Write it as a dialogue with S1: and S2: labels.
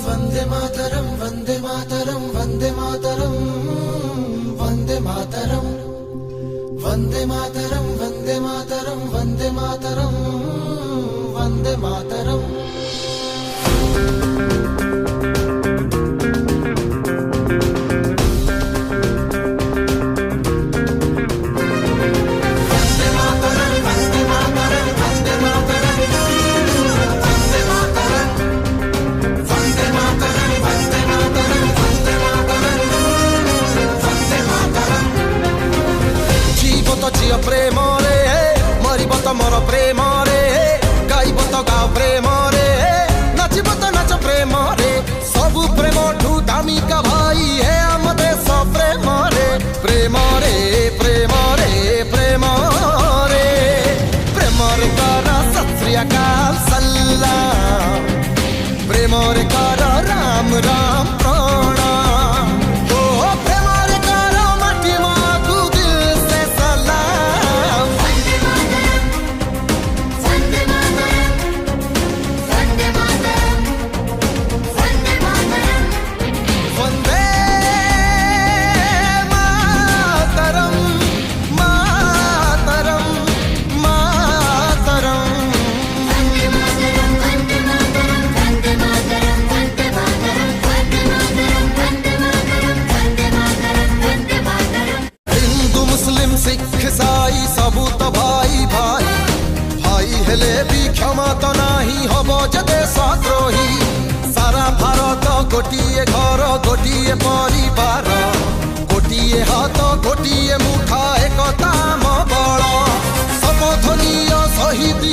S1: वंदे मातरम वंदे मातरम वंदे मातरम वंदे मातरम वंदे मातरम वंदे मातरम वंदे मातरम वंदे मातरम। प्रेम रे मरब तो मोर प्रेम रे गाइब तो गाओ प्रेम रे नाचब तो नाच प्रेम रे सबु प्रेम ठू दामिका भाई है आम देश प्रेम रे प्रेम रे प्रेम रे प्रेम रे प्रेम रे कर सत श्री अकाल सलाम प्रेम रे कर राम राम प्रणाम सिख ईसाई सबू तो भाई भाई भाई हेले भी क्षमा तो नहीं हम जदे सद्रोही सारा भारत गोटिए घर गोटिए परिवार गोटिए हाथ गोटिए मुठा एकता बल समधनीय शहीद